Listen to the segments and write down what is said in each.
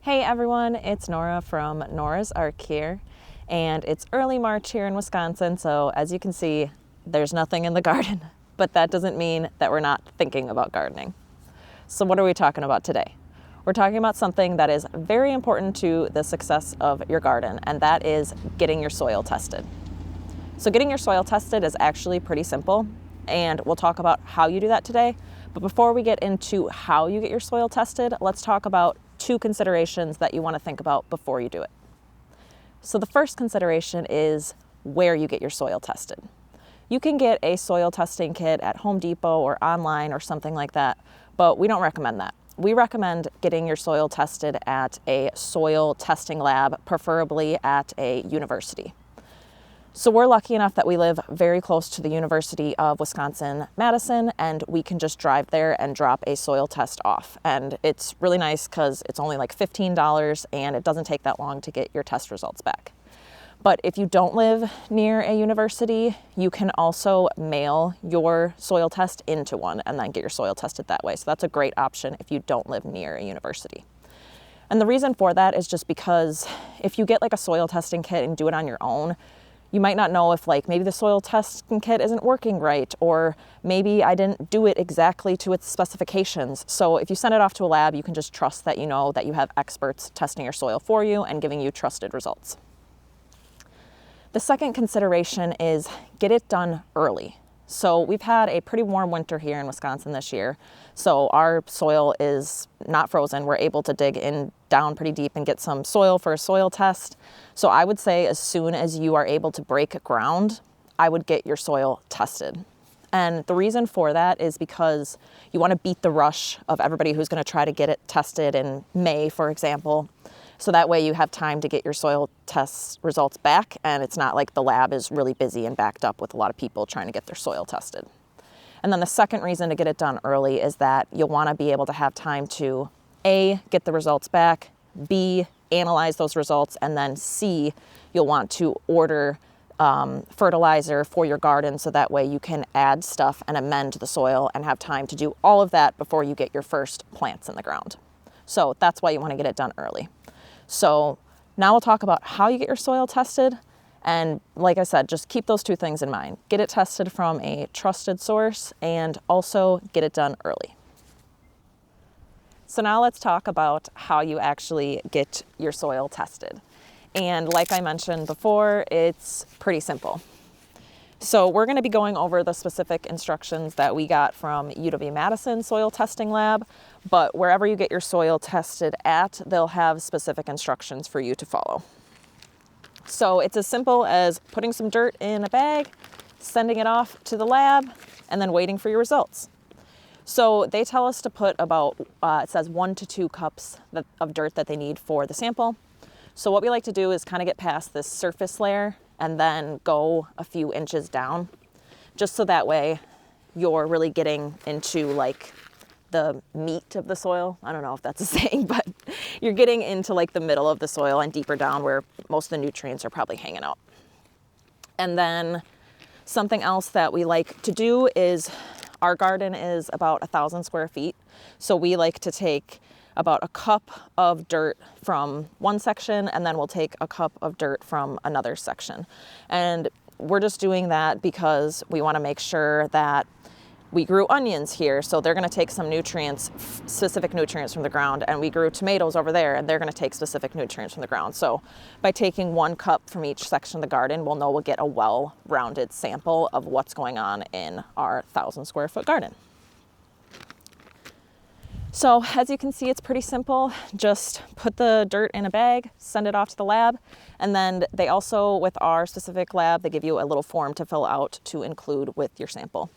Hey everyone, it's Nora from Nora's Arc here, and it's early March here in Wisconsin, so as you can see, there's nothing in the garden, but that doesn't mean that we're not thinking about gardening. So what are we talking about today? We're talking about something that is very important to the success of your garden, and that is getting your soil tested. So getting your soil tested is actually pretty simple, and we'll talk about how you do that today. But before we get into how you get your soil tested, let's talk about two considerations that you want to think about before you do it. So the first consideration is where you get your soil tested. You can get a soil testing kit at Home Depot or online or something like that, but we don't recommend that. We recommend getting your soil tested at a soil testing lab, preferably at a university. So we're lucky enough that we live very close to the University of Wisconsin-Madison, and we can just drive there and drop a soil test off. And it's really nice because it's only like $15 and it doesn't take that long to get your test results back. But if you don't live near a university, you can also mail your soil test into one and then get your soil tested that way. So that's a great option if you don't live near a university. And the reason for that is just because if you get like a soil testing kit and do it on your own, you might not know if maybe the soil testing kit isn't working right, or maybe I didn't do it exactly to its specifications. So if you send it off to a lab, you can just trust that you know that you have experts testing your soil for you and giving you trusted results. The second consideration is get it done early. So we've had a pretty warm winter here in Wisconsin this year. So our soil is not frozen. We're able to dig in down pretty deep and get some soil for a soil test. So I would say as soon as you are able to break ground, I would get your soil tested. And the reason for that is because you want to beat the rush of everybody who's going to try to get it tested in May, for example. So that way you have time to get your soil test results back, and it's not like the lab is really busy and backed up with a lot of people trying to get their soil tested. And then the second reason to get it done early is that you'll want to be able to have time to A, get the results back, B, analyze those results, and then C, you'll want to order fertilizer for your garden so that way you can add stuff and amend the soil and have time to do all of that before you get your first plants in the ground. So that's why you want to get it done early. So now we'll talk about how you get your soil tested. And like I said, just keep those two things in mind. Get it tested from a trusted source and also get it done early. So now let's talk about how you actually get your soil tested. And like I mentioned before, it's pretty simple. So we're going to be going over the specific instructions that we got from UW-Madison Soil Testing Lab, but wherever you get your soil tested at, they'll have specific instructions for you to follow. So it's as simple as putting some dirt in a bag, sending it off to the lab, and then waiting for your results. So they tell us to put about, it says 1 to 2 cups of dirt that they need for the sample. So what we like to do is kind of get past this surface layer and then go a few inches down, just so that way you're really getting into the meat of the soil. I don't know if that's a saying, but you're getting into the middle of the soil and deeper down where most of the nutrients are probably hanging out. And then something else that we like to do is our garden is about 1,000 square feet. So we like to take about a cup of dirt from one section, and then we'll take a cup of dirt from another section. And we're just doing that because we want to make sure that we grew onions here, so they're going to take some nutrients, specific nutrients from the ground, and we grew tomatoes over there, and they're going to take specific nutrients from the ground. So by taking 1 cup from each section of the garden, we'll know we'll get a well-rounded sample of what's going on in our 1,000 square foot garden. So as you can see, it's pretty simple. Just put the dirt in a bag, send it off to the lab, and then they also, with our specific lab, they give you a little form to fill out to include with your sample.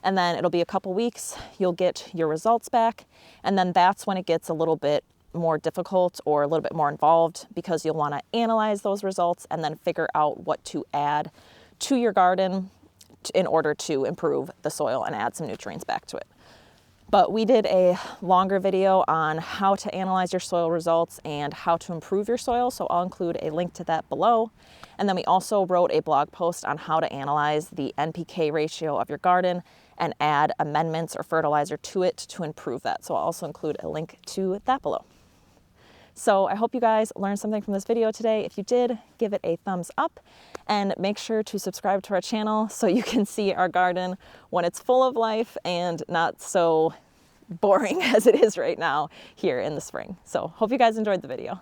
And then it'll be a couple weeks, you'll get your results back, and then that's when it gets a little bit more difficult or a little bit more involved, because you'll want to analyze those results and then figure out what to add to your garden in order to improve the soil and add some nutrients back to it. But we did a longer video on how to analyze your soil results and how to improve your soil, so I'll include a link to that below. And then we also wrote a blog post on how to analyze the NPK ratio of your garden and add amendments or fertilizer to it to improve that. So I'll also include a link to that below. So I hope you guys learned something from this video today. If you did, give it a thumbs up and make sure to subscribe to our channel so you can see our garden when it's full of life and not so boring as it is right now here in the spring. So hope you guys enjoyed the video.